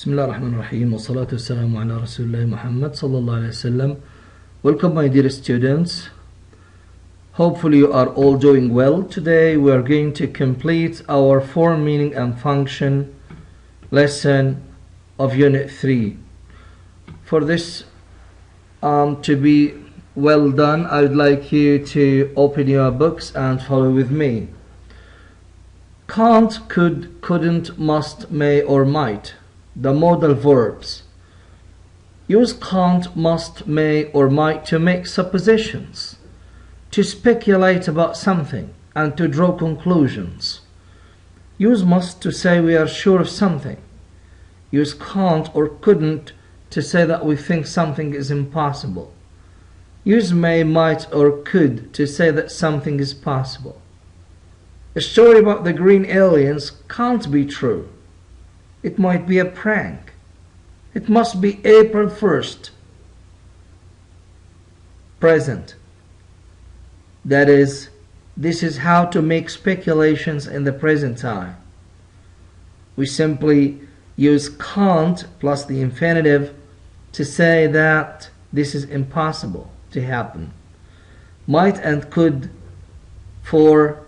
بسم الله الرحمن الرحيم والصلاة والسلام على رسول الله محمد صلى الله عليه وسلم. Welcome my dear students. Hopefully you are all doing well. Today we are going to complete our form, meaning and function lesson of unit 3. For this to be well done, I would like you to open your books and follow with me. Can't, could, couldn't, must, may or might. The modal verbs. Use can't, must, may or might to make suppositions, to speculate about something and to draw conclusions. Use must to say we are sure of something. Use can't or couldn't to say that we think something is impossible. Use may, might or could to say that something is possible. A story about the green aliens can't be true. It might be a prank. It must be April 1st. Present. That is, this is how to make speculations in the present time. We simply use can't plus the infinitive to say that this is impossible to happen. Might and could for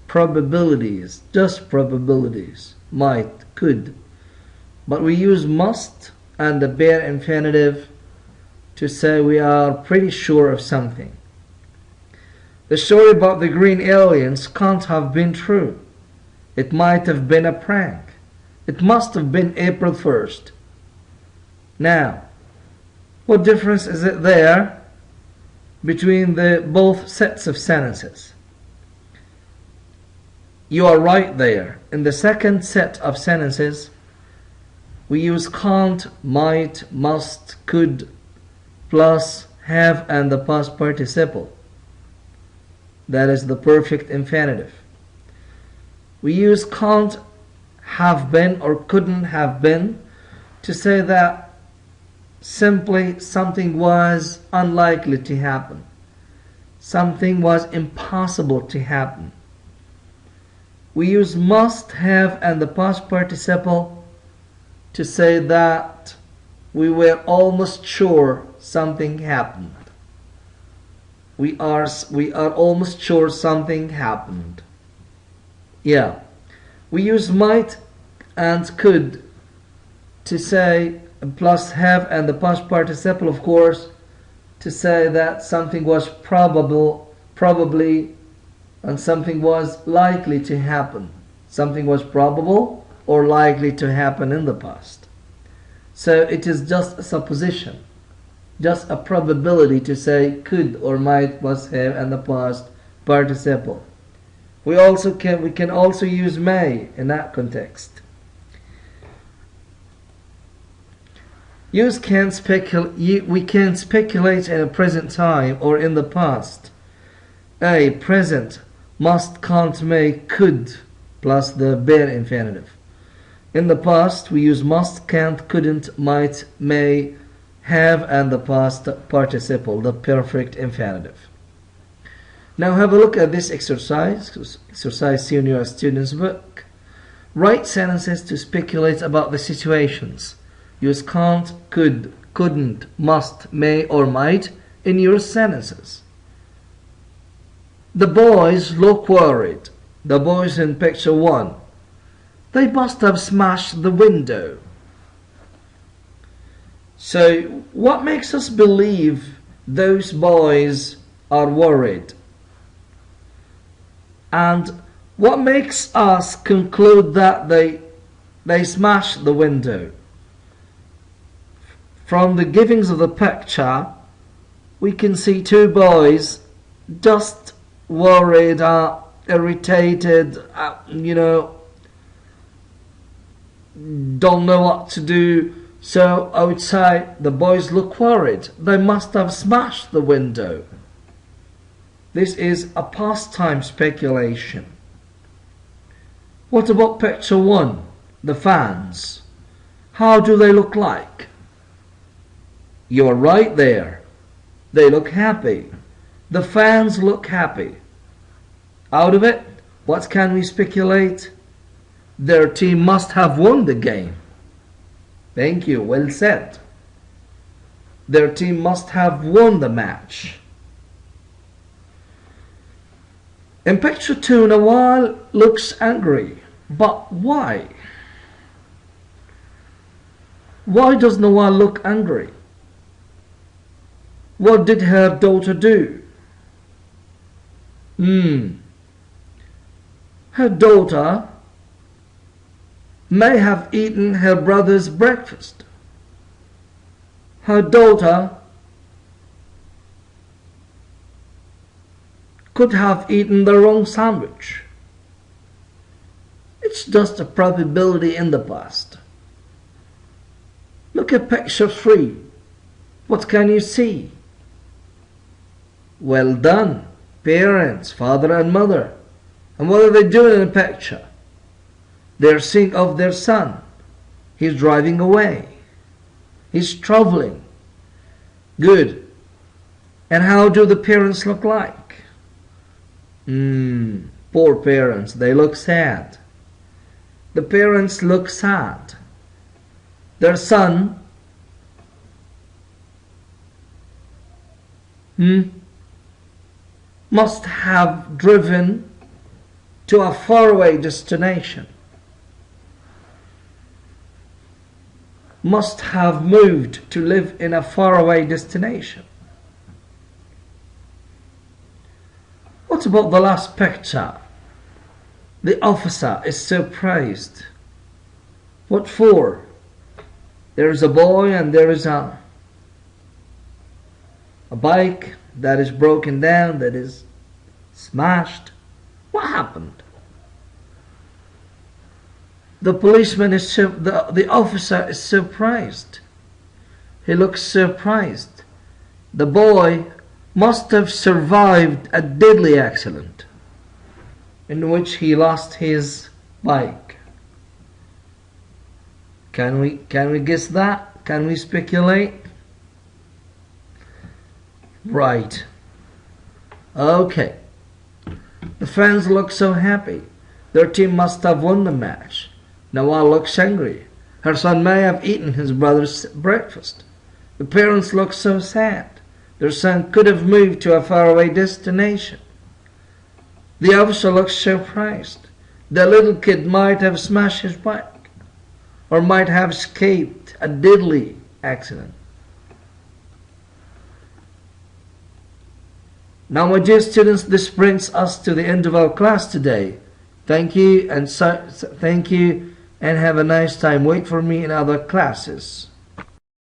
probabilities, just probabilities. Might, could. But we use must and the bare infinitive to say we are pretty sure of something. The story about the green aliens can't have been true. It might have been a prank. It must have been April 1st. Now, what difference is it there between the both sets of sentences? You are right there. In the second set of sentences, we use can't, might, must, could, plus have and the past participle. That is the perfect infinitive. We use can't have been or couldn't have been to say that simply something was unlikely to happen. Something was impossible to happen. We use must, have and the past participle to say that we were almost sure something happened. We are almost sure something happened. Yeah. We use might and could to say, plus have and the past participle, of course, to say that something was probably, and something was likely to happen. Something was probable or likely to happen in the past. So it is just a supposition, just a probability to say could or might plus have and the past participle. We can also use may in that context. We can speculate in a present time or in the past. A present must, can't, may, could plus the bare infinitive. In the past, we use must, can't, couldn't, might, may, have and the past participle, the perfect infinitive. Now have a look at this exercise. Exercise C in your student's book. Write sentences to speculate about the situations. Use can't, could, couldn't, must, may or might in your sentences. The boys look worried. The boys in picture 1. They must have smashed the window. So, what makes us believe those boys are worried? And what makes us conclude that they smashed the window? From the givings of the picture, we can see two boys just worried, irritated, don't know what to do. So I would say the boys look worried. They must have smashed the window. This is a pastime speculation. What about picture 1? The fans. How do they look like? You're right there. They look happy. The fans look happy. Out of it, what can we speculate? Their team must have won the game. Thank you, well said. Their team must have won the match. In picture 2, Nawal looks angry. But why? Why does Nawal look angry? What did her daughter do? Her daughter may have eaten her brother's breakfast. Her daughter could have eaten the wrong sandwich. It's just a probability in the past. Look at picture 3. What can you see? Well done, parents, father and mother. And what are they doing in the picture? They're seeing of their son. He's driving away. He's traveling. Good. And how do the parents look like? Poor parents, they look sad. The parents look sad. Their son must have driven to a faraway destination. Must have moved to live in a faraway destination. What about the last picture? The officer is surprised. What for? There is a boy and there is a bike that is broken down, that is smashed. What happened? The policeman is the officer is surprised. He looks surprised. The boy must have survived a deadly accident in which he lost his bike. Can we guess that? Can we speculate? Right. Okay. The fans look so happy. Their team must have won the match. Nawal looks angry. Her son may have eaten his brother's breakfast. The parents look so sad. Their son could have moved to a faraway destination. The officer looks surprised. The little kid might have smashed his bike, or might have escaped a deadly accident. Now, my dear students, this brings us to the end of our class today. Thank you and have a nice time. Wait for me in other classes.